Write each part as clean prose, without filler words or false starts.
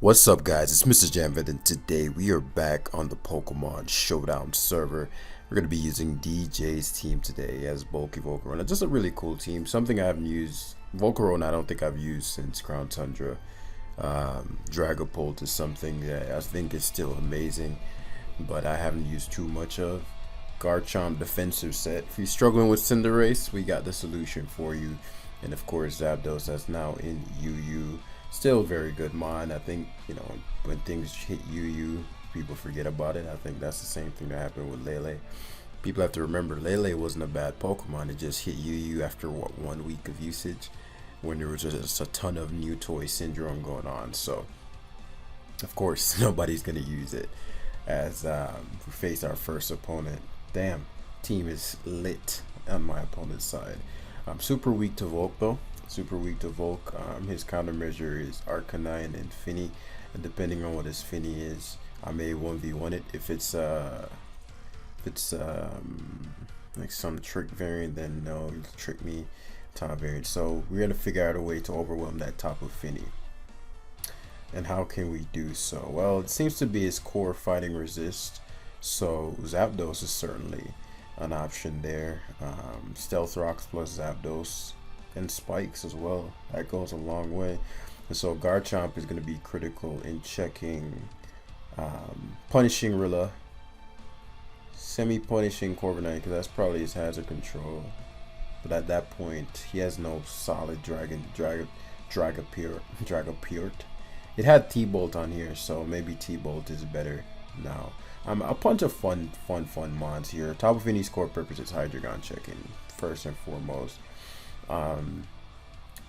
What's up, guys? It's Mr. Jamvid, and today we are back on the Pokemon Showdown server. We're going to be using DJ's team today as Bulky Volcarona. Just a really cool team. Something I haven't used. Volcarona, I don't think I've used since Crown Tundra. Dragapult is something that I think is still amazing, but I haven't used too much of. Garchomp defensive set. If you're struggling with Cinderace, we got the solution for you. And of course, Zapdos that's now in UU. Still very good mon. I think, when things hit UU, people forget about it. I think that's the same thing that happened with Lele. People have to remember Lele wasn't a bad Pokemon. It just hit UU after what, 1 week of usage, when there was just a ton of new toy syndrome going on. So of course nobody's gonna use it as we face our first opponent. Damn, team is lit on my opponent's side. I'm super weak to Volk though. Super weak to Volk. His countermeasure is Arcanine and Finny, and depending on what his Finny is, I may 1v1 it. If it's like some trick variant, then no, he'll trick me top variant. So we're gonna figure out a way to overwhelm that top of Finny. And how can we do so? Well, it seems to be his core fighting resist, so Zapdos is certainly an option there. Stealth Rocks plus Zapdos and Spikes as well, that goes a long way. And so Garchomp is going to be critical in checking, punishing Rilla, semi-punishing Corviknight, because that's probably his hazard control. But at that point, he has no solid Dragapult. It had T-Bolt on here, so maybe T-Bolt is better now. A bunch of fun mods here. Top of any score purposes, Hydreigon checking first and foremost.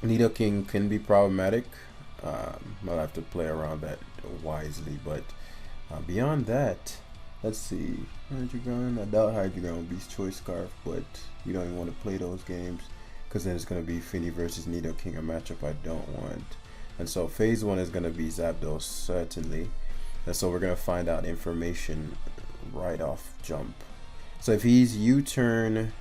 Nidoking can be problematic. I'll have to play around that wisely, but beyond that, let's see. Hydreigon, I doubt Hydreigon will be Choice Scarf, but you don't even want to play those games because then it's going to be Finny versus Nidoking, a matchup I don't want. And so phase 1 is going to be Zapdos, certainly. And so we're going to find out information right off jump. So if he's U-turn,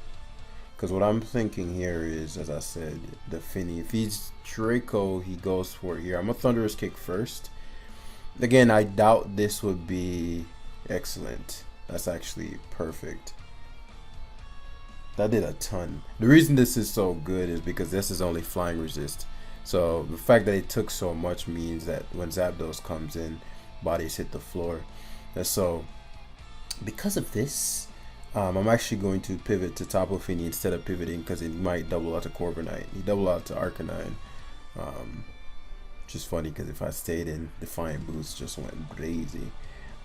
because what I'm thinking here is, as I said, the Finny. If he's Draco, he goes for it here. I'm a Thunderous Kick first. Again, I doubt this would be excellent. That's actually perfect. That did a ton. The reason this is so good is because this is only flying resist. So the fact that it took so much means that when Zapdos comes in, bodies hit the floor. And so because of this, I'm actually going to pivot to Tapu Fini instead of pivoting because it might double out to Corviknight. He double out to Arcanine. Which is funny because if I stayed in, Defiant Boost just went crazy.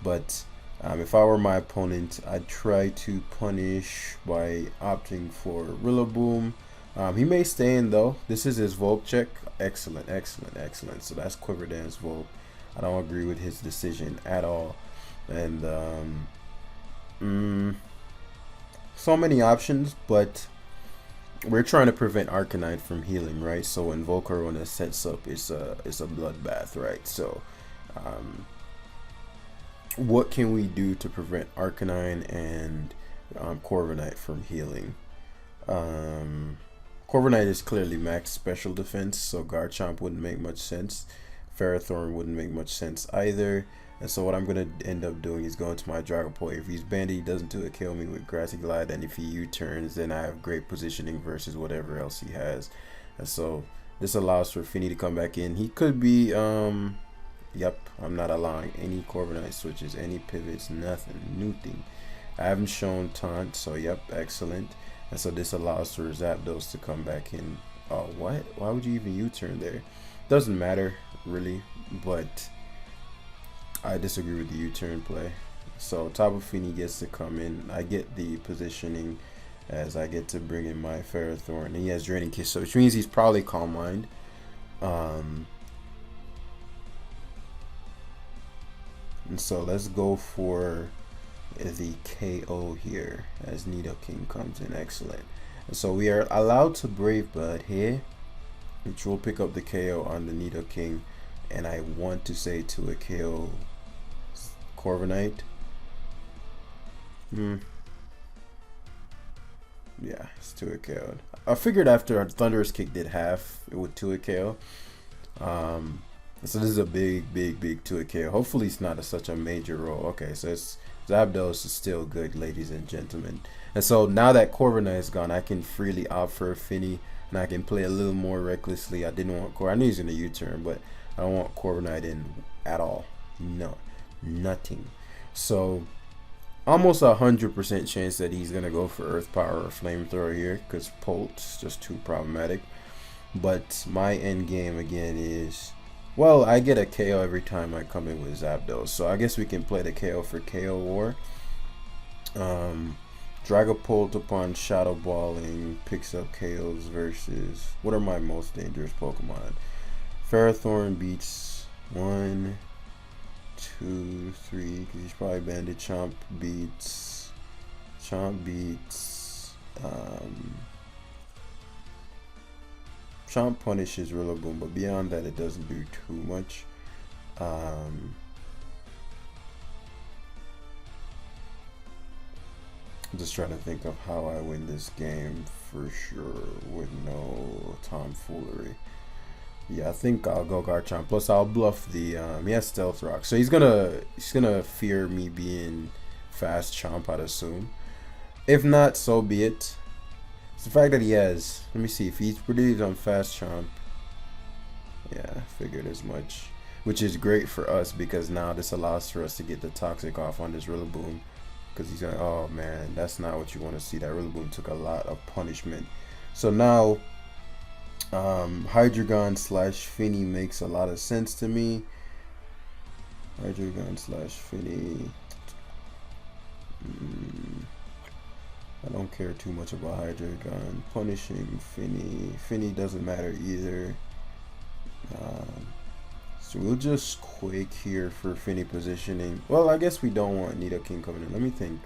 But if I were my opponent, I'd try to punish by opting for Rillaboom. He may stay in though. This is his Volk check. Excellent. So that's Quiver Dance Volk. I don't agree with his decision at all. And so many options, but we're trying to prevent Arcanine from healing, right? So when Volcarona sets up, it's a bloodbath, right? So what can we do to prevent Arcanine and Corviknight from healing? Corviknight is clearly max special defense, so Garchomp wouldn't make much sense. Ferrothorn wouldn't make much sense either. And so what I'm going to end up doing is going to my Dragapult. If he's banded, he doesn't do it, kill me with Grassy Glide. And if he U-turns, then I have great positioning versus whatever else he has. And so this allows for Finny to come back in. He could be, yep, I'm not allowing any Corviknight switches, any pivots, nothing. I haven't shown Taunt, so yep, excellent. And so this allows for Zapdos to come back in. Oh, what? Why would you even U-turn there? Doesn't matter, really, but I disagree with the U-turn play. So Tapu Fini gets to come in. I get the positioning as I get to bring in my Ferrothorn. And he has Draining Kiss, so which means he's probably Calm Mind. And so let's go for the KO here as Nidoking comes in. Excellent. And so we are allowed to Brave Bird here, which will pick up the KO on the Nidoking. And I want to say to a KO Corviknight. Yeah, it's 2 KO. I figured after our Thunderous Kick did half, it would 2 KO. So this is a big 2 KO. Hopefully it's not such a major roll. Okay, so it's Zapdos is still good, ladies and gentlemen. And so now that Corviknight is gone, I can freely opt for a Finny, and I can play a little more recklessly. I didn't want I knew he's gonna U-turn, but I don't want Corviknight in at all. No, nothing. So almost 100% chance that he's gonna go for Earth Power or Flamethrower here, because Polt's just too problematic. But my end game again is, well, I get a KO every time I come in with Zapdos, so I guess we can play the KO for KO War. Dragapult upon Shadow Balling picks up KOs versus, what are my most dangerous Pokemon? Ferrothorn beats 1, 2, 3, because he's probably Banded. Chomp beats, Chomp punishes Rillaboom, but beyond that it doesn't do too much. I'm just trying to think of how I win this game for sure with no tomfoolery. Yeah, I think I'll go Garchomp. Plus, I'll bluff the. He has Stealth Rock, so he's gonna fear me being fast Chomp, I'd assume. If not, so be it. It's the fact that he has. Let me see if he's produced on fast Chomp. Yeah, I figured as much. Which is great for us because now this allows for us to get the Toxic off on this Rillaboom. Because he's like, oh man, that's not what you want to see. That Rillaboom took a lot of punishment. So now, Hydreigon / Finny makes a lot of sense to me. Hydreigon / Finny. I don't care too much about Hydreigon. Punishing Finny. Finny doesn't matter either. So we'll just Quake here for Finny positioning. Well, I guess we don't want Nidoking coming in. Let me think.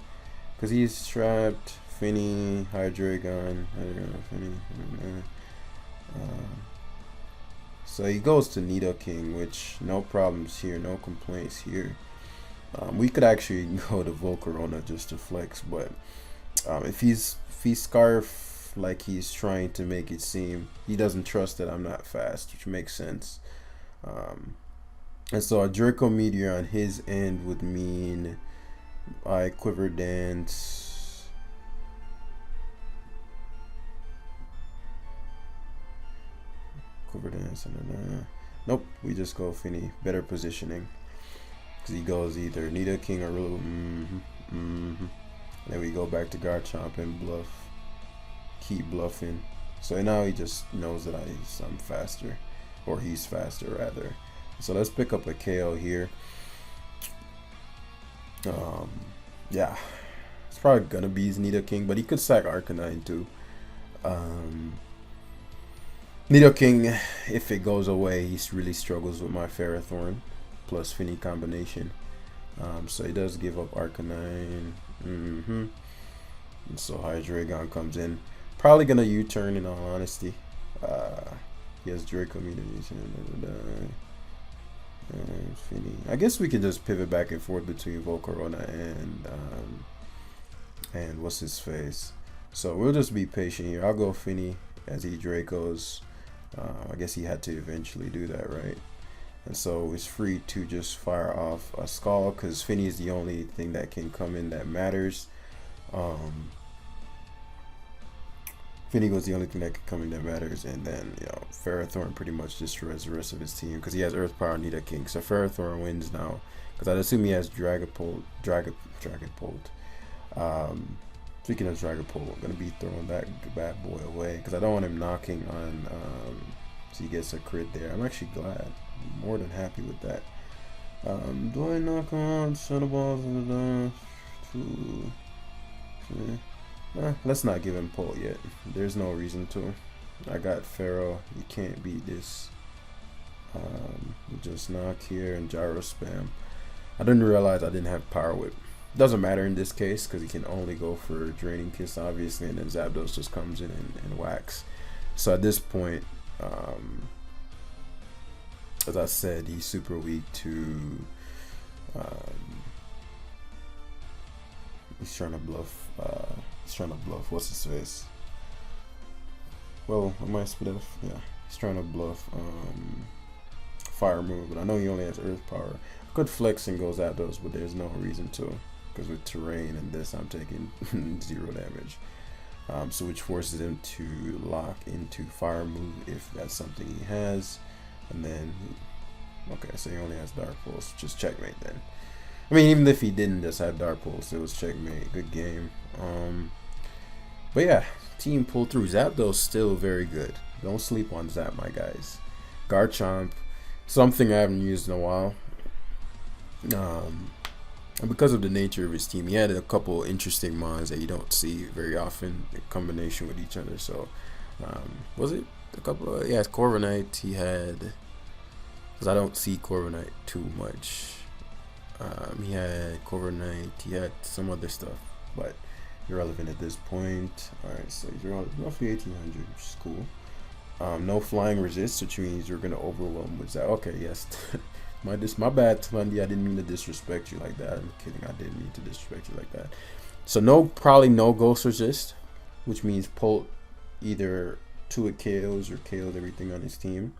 Because he's trapped. Finny, Hydreigon, Finny. So he goes to Nidoking, which no problems here, no complaints here. We could actually go to Volcarona just to flex, but if he's Scarf like he's trying to make it seem, he doesn't trust that I'm not fast, which makes sense. And so a Draco Meteor on his end would mean I Quiver Dance. Quiver Dance. Nope, we just go Finny. Better positioning. Because he goes either Nidoking or Then we go back to Garchomp and bluff. Keep bluffing. So now he just knows that I'm faster. Or he's faster rather. So let's pick up a KO here. Yeah, it's probably gonna be his Nidoking, but he could sack Arcanine too. Nidoking, if it goes away, he really struggles with my Ferrothorn plus Finny combination. So he does give up Arcanine. And so Hydreigon comes in. Probably gonna U-turn in all honesty. He has Draco Meteor. Finny. I guess we can just pivot back and forth between Volcarona and what's his face. So we'll just be patient here. I'll go Finny as he Dracos. I guess he had to eventually do that, right? And so it's free to just fire off a Skull because Finny is the only thing that can come in that matters. Finny was the only thing that could come in that matters, and then Ferrothorn pretty much destroys the rest of his team because he has Earth Power, Nidoking. So Ferrothorn wins now because I'd assume he has Dragapult. Speaking of Dragapult, I'm gonna be throwing that bad boy away because I don't want him knocking on. So he gets a crit there. I'm actually glad, more than happy with that. Do I knock on Shadow Balls? Let's not give him Pult yet. There's no reason to. I got Pharaoh. You can't beat this. Just knock here and Gyro Spam. I didn't realize I didn't have Power Whip. Doesn't matter in this case because he can only go for Draining Kiss, obviously, and then Zapdos just comes in and whacks. So at this point, as I said, he's super weak to. He's trying to bluff. What's his face? Well, am I split off? Yeah, he's trying to bluff fire move, but I know he only has earth power. I could flex and goes at those, but there's no reason to, because with terrain and this, I'm taking 0 damage. So which forces him to lock into fire move if that's something he has, and then okay, so he only has dark pulse, just checkmate then. I mean, even if he didn't just have dark pulse, it was checkmate. Good game. But yeah, team pulled through. Zapdos still very good. Don't sleep on Zap, my guys. Garchomp, something I haven't used in a while. And because of the nature of his team, he had a couple interesting mons that you don't see very often in combination with each other. So, was it a couple of, yeah, Corviknight he had, because I don't see Corviknight too much. He had Corviknight, he had some other stuff, but irrelevant at this point. Alright, so he's around roughly 1800, which is cool. No flying resist, which means you're going to overwhelm with that. Okay, yes. My bad, Tlendy. I didn't mean to disrespect you like that. I'm kidding. I didn't mean to disrespect you like that. So probably no ghost resist, which means Polt either 2 it KOs or KO'd everything on his team.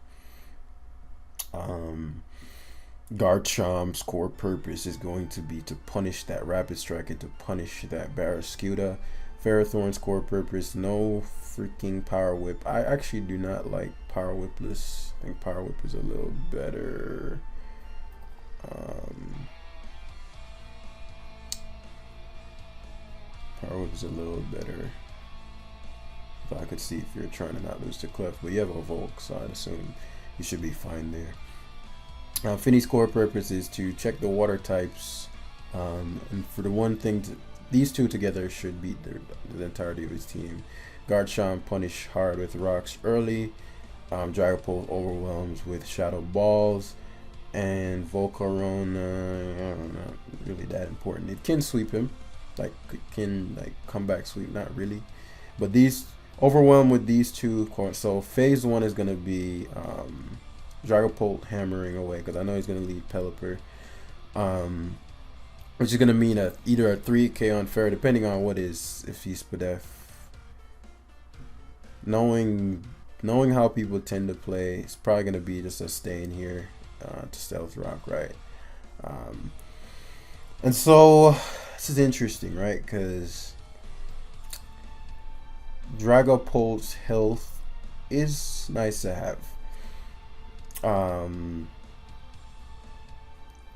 Garchomp's core purpose is going to be to punish that Rapid Strike and to punish that Barraskewda. Ferrothorn's core purpose, no freaking Power Whip. I actually do not like Power Whipless. I think Power Whip is a little better. Power Whip is a little better. If I could see if you're trying to not lose to Clef, but you have a Volk, so I'd assume you should be fine there. Finny's core purpose is to check the water types, and for the one thing, these two together should beat the entirety of his team. Garchomp punish hard with rocks early. Dragapult overwhelms with Shadow Balls, and Volcarona, not really that important. It can sweep him, like it can like comeback sweep, not really. But these overwhelm with these two. So phase 1 is gonna be Dragapult hammering away, because I know he's gonna lead Pelipper, which is gonna mean either a 3K on Fair, depending on what is, if he's Spadef. Knowing how people tend to play, it's probably gonna be just a stay in here to Stealth Rock, right? And so this is interesting, right? Because Dragapult's health is nice to have.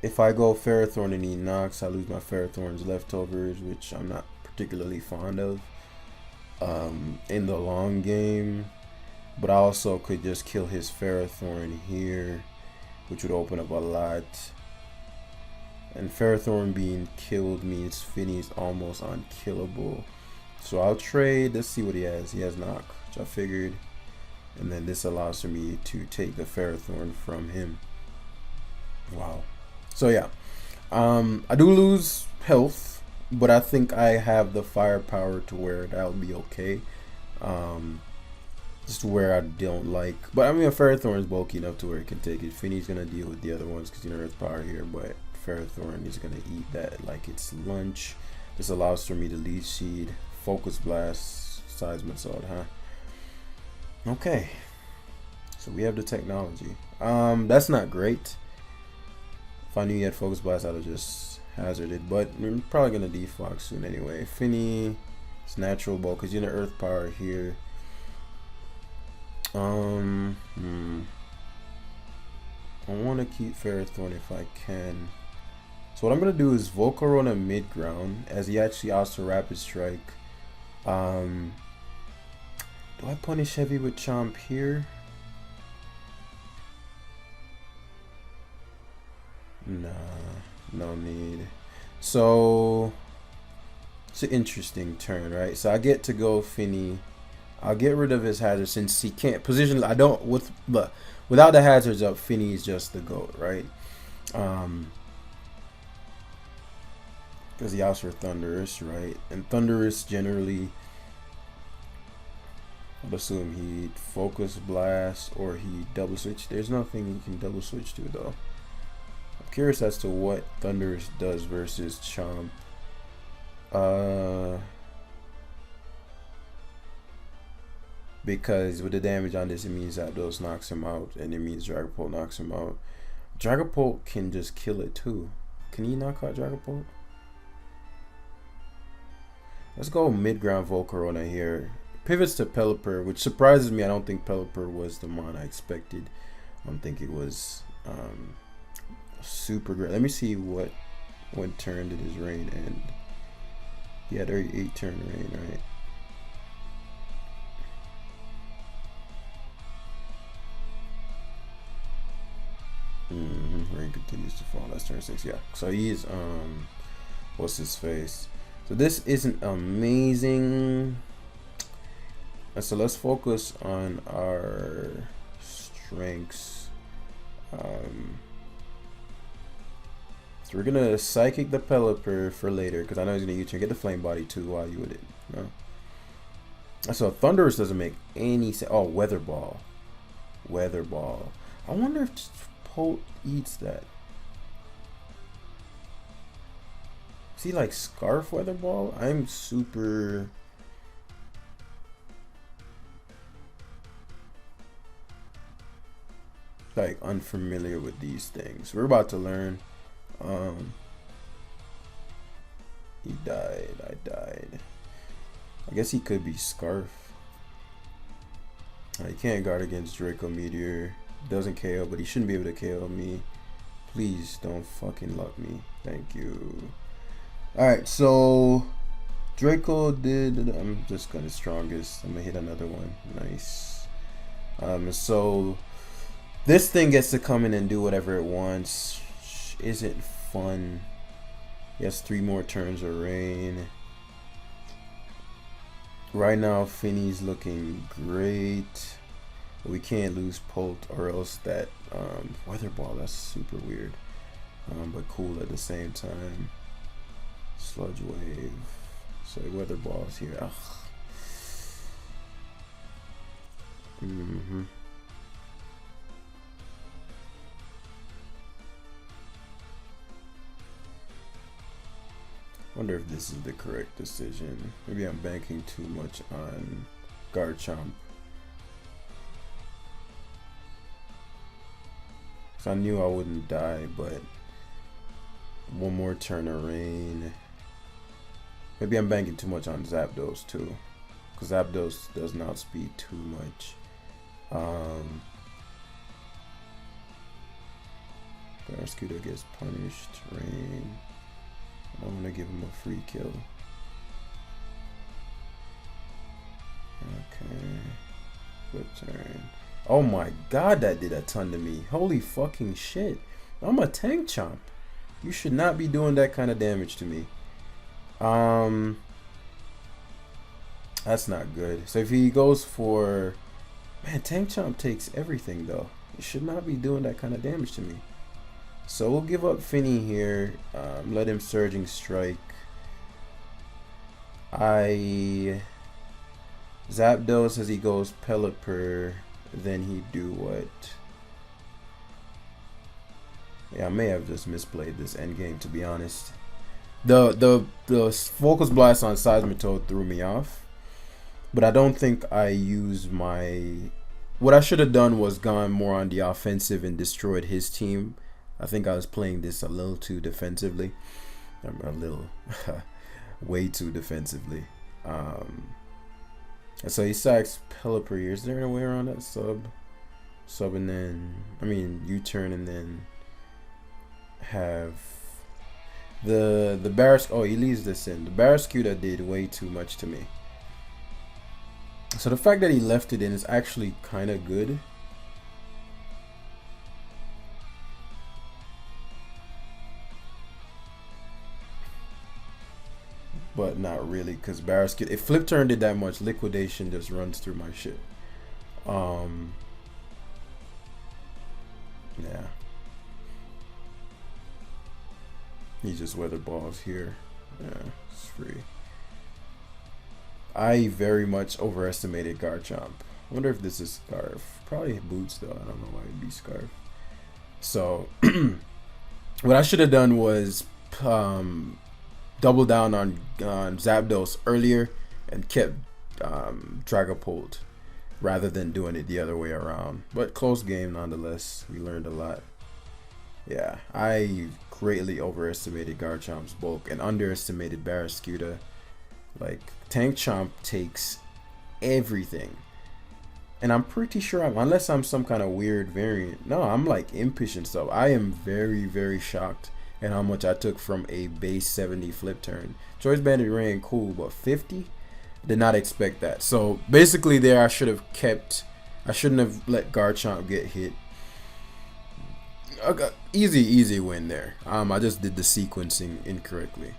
If I go Ferrothorn and he knocks, I lose my Ferrothorn's leftovers, which I'm not particularly fond of in the long game. But I also could just kill his Ferrothorn here, which would open up a lot. And Ferrothorn being killed means Finny's almost unkillable. So I'll trade. Let's see what he has. He has knock, which I figured. And then this allows for me to take the Ferrothorn from him. Wow. So yeah, I do lose health, but I think I have the firepower to where that'll be okay. Just where I don't like, but I mean, a Ferrothorn is bulky enough to where it can take it. Finny's gonna deal with the other ones because you know Earth Power here, but Ferrothorn is gonna eat that like it's lunch. This allows for me to lead seed, Focus Blast, Seismicide, huh? Okay, so we have the technology. That's not great. If I knew you had Focus Blast, I'd have just hazarded, but we're probably gonna defog soon anyway. Finny, it's natural ball because you're in the Earth Power here. I want to keep Ferrothorn if I can. So what I'm gonna do is Volcarona mid ground as he actually also Rapid Strike. Do I punish heavy with Chomp here? Nah, no need. So it's an interesting turn, right? So I get to go Finny. I'll get rid of his hazard since he can't position. I don't without the hazards up. Finny is just the GOAT, right? Because he outs for Thundurus, right? And Thundurus generally, I'd assume he'd Focus Blast or he double switch. There's nothing he can double switch to though. I'm curious as to what Thundurus does versus Chomp. because with the damage on this, it means Zapdos knocks him out, and it means Dragapult knocks him out. Dragapult can just kill it too. Can he knock out Dragapult? Let's go mid-ground Volcarona here. Pivots to Pelipper, which surprises me. I don't think Pelipper was the mon I expected. I don't think it was super great. Let me see what turn did his reign end. He had 8 turn reign, right? Rain continues to fall. That's turn 6. Yeah. So he's what's his face? So this isn't amazing. So let's focus on our strengths. So we're gonna psychic the Pelipper for later because I know he's gonna U-turn. Get the Flame Body too while you with it. No. So Thunderous doesn't make any sense. Oh, Weather Ball. Weather Ball. I wonder if Polt eats that. See, like Scarf Weather Ball? I'm super like unfamiliar with these things. We're about to learn. He died. I died. I guess he could be Scarf. He can't guard against Draco Meteor. Doesn't KO, but he shouldn't be able to KO me. Please don't fucking luck me. Thank you. Alright, so Draco did. I'm just gonna strongest. I'm gonna hit another one. Nice. So this thing gets to come in and do whatever it wants. Isn't fun. He has 3 more turns of rain. Right now, Finny's looking great. We can't lose Polt or else that Weather Ball. That's super weird, but cool at the same time. Sludge Wave. So Weather Ball's here. Ugh. Wonder if this is the correct decision. Maybe I'm banking too much on Garchomp. So I knew I wouldn't die, but 1 more turn of rain. Maybe I'm banking too much on Zapdos too, because Zapdos does not speed too much. Scooter gets punished. Rain. I want to give him a free kill. Okay. Flip turn. Oh my god, that did a ton to me. Holy fucking shit. I'm a tank chomp. You should not be doing that kind of damage to me. That's not good. So if he goes for... Man, tank chomp takes everything though. You should not be doing that kind of damage to me. So we'll give up Finny here. Let him Surging Strike. Zapdos as he goes Pelipper. Then he do what? Yeah, I may have just misplayed this endgame, to be honest. The Focus Blast on Seismitoad threw me off, but I don't think I used my... What I should have done was gone more on the offensive and destroyed his team. I think I was playing this a little too defensively. A little, way too defensively. And so he sacks Pelipper here. Is there a way around that sub and then, I mean, U-turn and then have the oh, he leaves this in. The Barraskewda did way too much to me. So the fact that he left it in is actually kind of good. But not really, because Barraskewda, if Flip Turn did that much, Liquidation just runs through my shit. Yeah. He just Weather Balls here. Yeah, it's free. I very much overestimated Garchomp. I wonder if this is Scarf. Probably Boots though. I don't know why it'd be Scarf. So what I should have done was double down on Zapdos earlier and kept Dragapult. rather than doing it the other way around. But close game nonetheless. We learned a lot. Yeah, I greatly overestimated Garchomp's bulk and underestimated Barraskewda. Like, Tank Chomp takes everything. And I'm pretty sure, unless I'm some kind of weird variant, no, I'm like impish and stuff. I am very, very shocked at how much I took from a base 70 flip turn. Choice Bandit ran cool, but 50? Did not expect that. So basically there I shouldn't have let Garchomp get hit. Easy win there. I just did the sequencing incorrectly.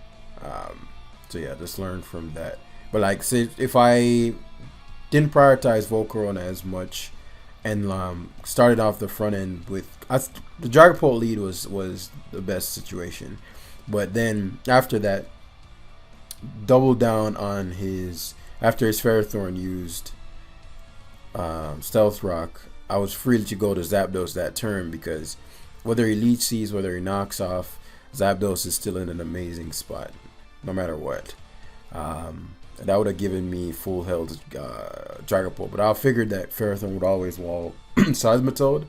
So yeah, just learn from that. But like, say if I didn't prioritize Volcarona as much and started off the front end with the Dragapult lead was the best situation, but then after that, doubled down on after his Ferrothorn used Stealth Rock. I was free to go to Zapdos that turn because whether he Leech Seeds, whether he knocks off, Zapdos is still in an amazing spot no matter what. That would have given me full health Dragapult, but I figured that Ferrothorn would always wall Seismitoad,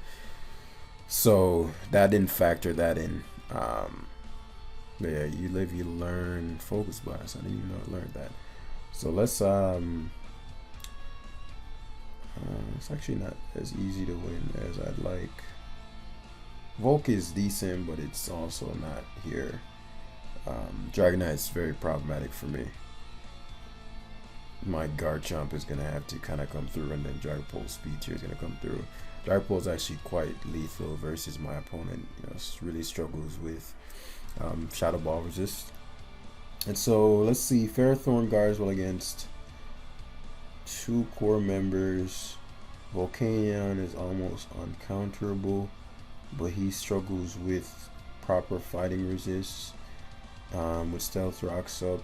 so that didn't factor that in. But yeah, you live, you learn. Focus Blast. I didn't even know I learned that. So let's it's actually not as easy to win as I'd like. Volk is decent, but it's also not here. Dragonite is very problematic for me. My Garchomp is going to have to kind of come through, and then Dragapult Speed Tier is going to come through. Dragapult is actually quite lethal versus my opponent. You know, really struggles with Shadow Ball resist. And so let's see, Ferrothorn guards well against 2 core members. Volcanion is almost uncounterable, but he struggles with proper fighting resists. With Stealth Rocks up,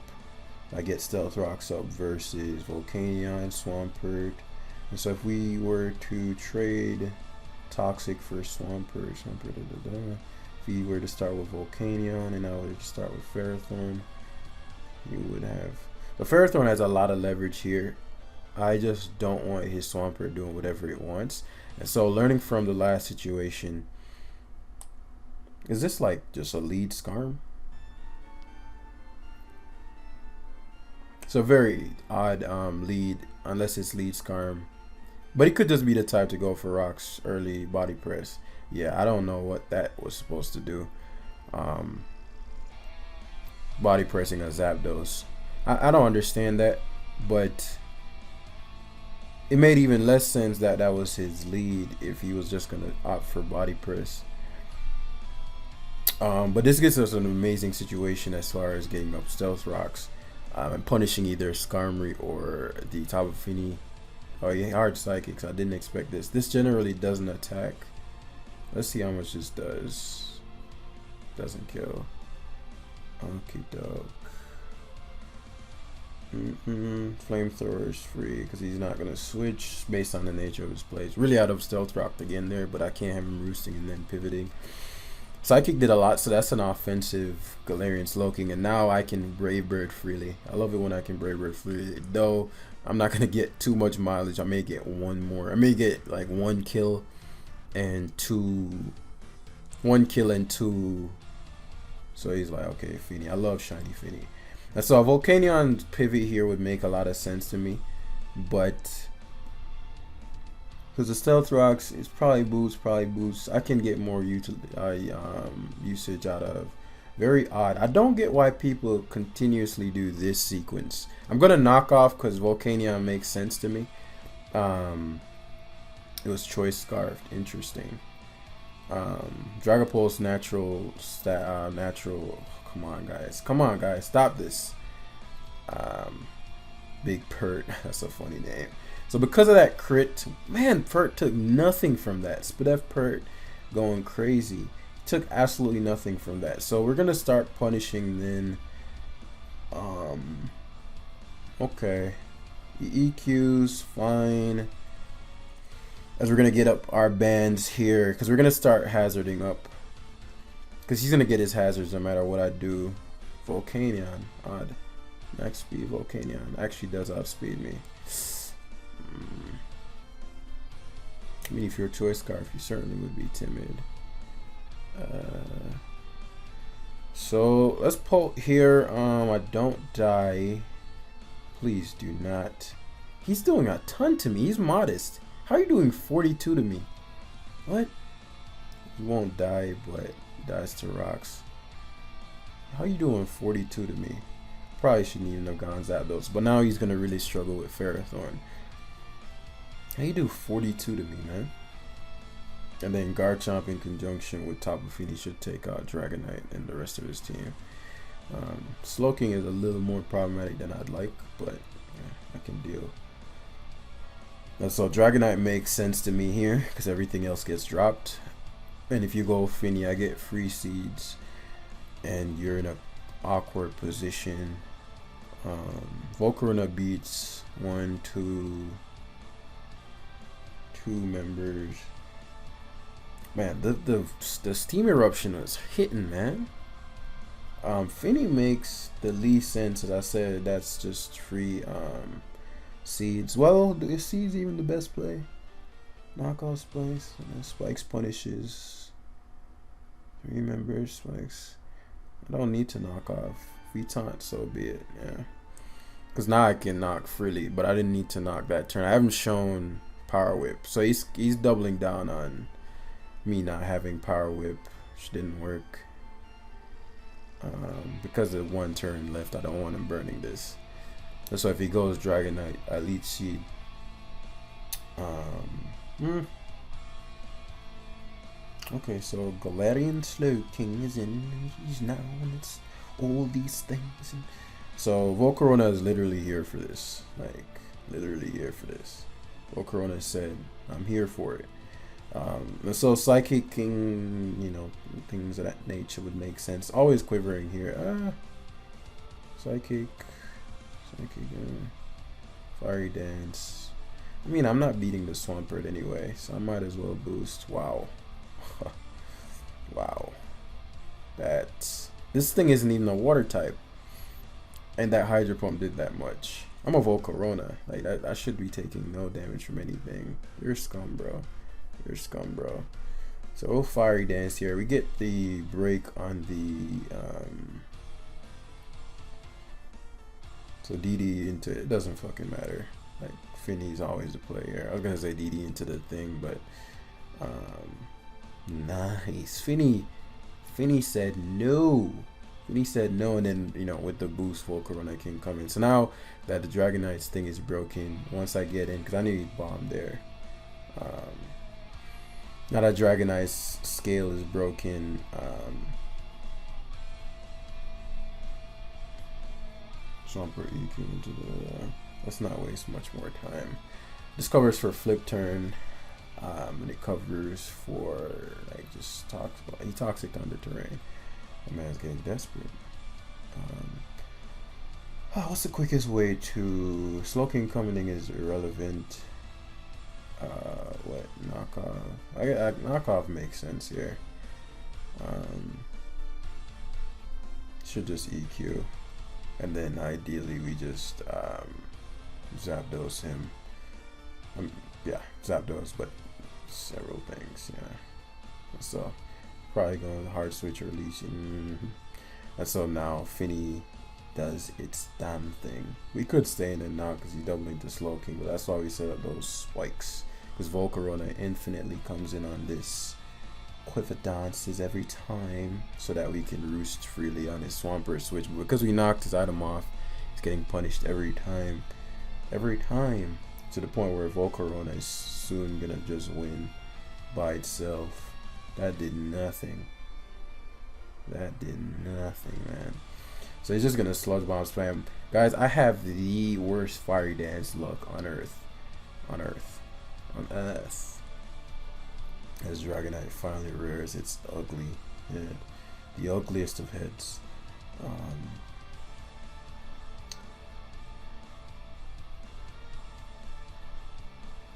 I get Stealth Rocks up versus Volcanion, Swampert. And so if we were to trade Toxic for Swampert, if we were to start with Volcanion and I were to start with Ferrothorn, you would have... The Ferrothorn has a lot of leverage here. I just don't want his Swampert doing whatever it wants. And so learning from the last situation, is this like just a lead Scarm? It's a very odd lead, unless it's lead Scarm. But he could just be the type to go for rocks early body press. Yeah, I don't know what that was supposed to do. Body pressing a Zapdos. I don't understand that, but it made even less sense that that was his lead if he was just going to opt for body press. But this gives us an amazing situation as far as getting up Stealth Rocks and punishing either Skarmory or the Tapu Fini. Oh yeah, hard Psychics. I didn't expect this. This generally doesn't attack. Let's see how much this does. Doesn't kill. Okie doke. Flamethrower is free because he's not gonna switch based on the nature of his plays. Really out of Stealth Rock again there, but I can't have him roosting and then pivoting. Psychic did a lot, so that's an offensive Galarian Slowking, and now I can Brave Bird freely. I love it when I can Brave Bird freely, though I'm not gonna get too much mileage. I may get one more. I may get like 1 kill and 2. 1 kill and 2. So he's like, okay, Fini. I love shiny Fini. And so a Volcanion's pivot here would make a lot of sense to me, but because the Stealth Rocks is probably boosts, I can get more usage out of. Very odd. I don't get why people continuously do this sequence. I'm gonna knock off because Volcanion makes sense to me. It was Choice Scarfed. Interesting. Dragapult's natural. Come on, guys, stop this. Big Pert. That's a funny name. So because of that crit, man, Pert took nothing from that. Spadef Pert going crazy. Took absolutely nothing from that. So we're gonna start punishing then. Okay. The EQ's fine. As we're gonna get up our bands here, because we're gonna start hazarding up. Because he's gonna get his hazards no matter what I do. Volcanion, odd. Max speed Volcanion actually does outspeed me. I mean, if you're a choice scarf, you certainly would be timid. So let's pull here. I don't die. Please do not. He's doing a ton to me. He's modest. How are you doing 42 to me? What? He won't die, but dies to rocks. How you doing 42 to me? Probably shouldn't even have gone Zapdos, but now he's gonna really struggle with Ferrothorn. How you do 42 to me, man? And then Garchomp in conjunction with Tapu Fini should take out Dragonite and the rest of his team. Slowking is a little more problematic than I'd like, but yeah, I can deal. And so Dragonite makes sense to me here because everything else gets dropped. And if you go Fini, I get free seeds, and you're in an awkward position. Volcarona beats two members. Man, the steam eruption was hitting, man. Fini makes the least sense, as I said. That's just free seeds. Well, the seeds even the best play. Knockoff Spikes. Spikes punishes 3 members. Spikes. I don't need to knock off. If we taunt, so be it. Yeah. Because now I can knock freely, but I didn't need to knock that turn. I haven't shown Power Whip, so he's doubling down on me not having Power Whip, which didn't work. Because of 1 turn left, I don't want him burning this. And so if he goes Dragonite, I Leech Seed. Okay, so Galarian Slowking is in. He's now, and it's all these things. So Volcarona is literally here for this. Like, literally here for this. Volcarona said, I'm here for it. And so Psychic King, you know, things of that nature would make sense. Always quivering here. Psychic, Fiery Dance. I mean, I'm not beating the Swampert anyway, so I might as well boost. Wow. Wow. This thing isn't even a water type. And that Hydro Pump did that much. I'm a Volcarona. Like, I should be taking no damage from anything. You're scum, bro. You're scum, bro. So we'll Fiery Dance here. We get the break on the so DD into it doesn't fucking matter. Like, Fini's always the player. I was gonna say DD into the thing, but nice. Fini said no. Fini said no, and then, you know, with the boost, Volcarona can come in. So now that the Dragonite's thing is broken, once I get in, because I need Bomb there. Now that Dragonite's scale is broken, Swampert EQ into the. Let's not waste much more time. This covers for Flip Turn, and it covers for like just Toxic Thunder Terrain. That man's getting desperate. What's the quickest way to Slowking coming in is irrelevant. What knockoff? Knockoff makes sense here. Should just EQ, and then ideally we just Zapdos him. Yeah, Zapdos, but several things. Yeah, so probably going hard switch or release. And so now Fini does its damn thing. We could stay in it now because he's doubling to Slowking, but that's why we set up those spikes. Because Volcarona infinitely comes in on this Quiver Dances every time, so that we can roost freely on his Swampert switch. But because we knocked his item off, he's getting punished every time. Every time. To the point where Volcarona is soon gonna just win by itself. That did nothing. That did nothing, man. So he's just gonna Sludge Bomb spam. Guys, I have the worst Fiery Dance luck on Earth. On Earth. As Dragonite finally rears its ugly head. The ugliest of heads.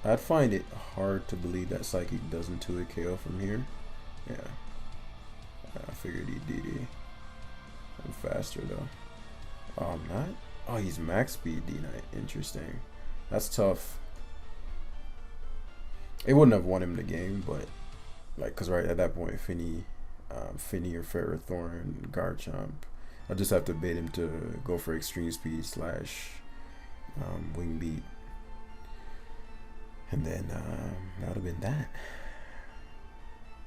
I'd find it hard to believe that Psychic doesn't 2-hit KO from here. Yeah. I figured he'd DD. I'm faster though. Oh, I'm not? Oh, he's max speed D-Knight. Interesting. That's tough. It wouldn't have won him the game, but like, cause right at that point, Finny or Ferrothorn, Garchomp, I just have to bait him to go for extreme speed slash wing beat, and then that would have been that.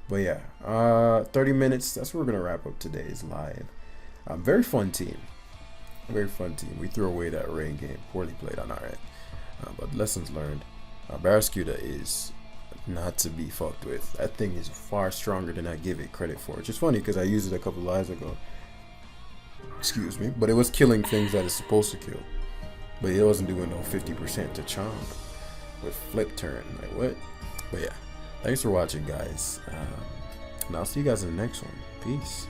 But yeah, 30 minutes. That's what we're gonna wrap up today's live. Very fun team. Very fun team. We threw away that rain game. Poorly played on our end, but lessons learned. Barraskewda is not to be fucked with. That thing is far stronger than I give it credit for. Which is funny because I used it a couple lives ago. Excuse me, but it was killing things that it's supposed to kill. But it wasn't doing no 50% to Chomp with flip turn. Like what? But yeah, thanks for watching, guys. And I'll see you guys in the next one. Peace.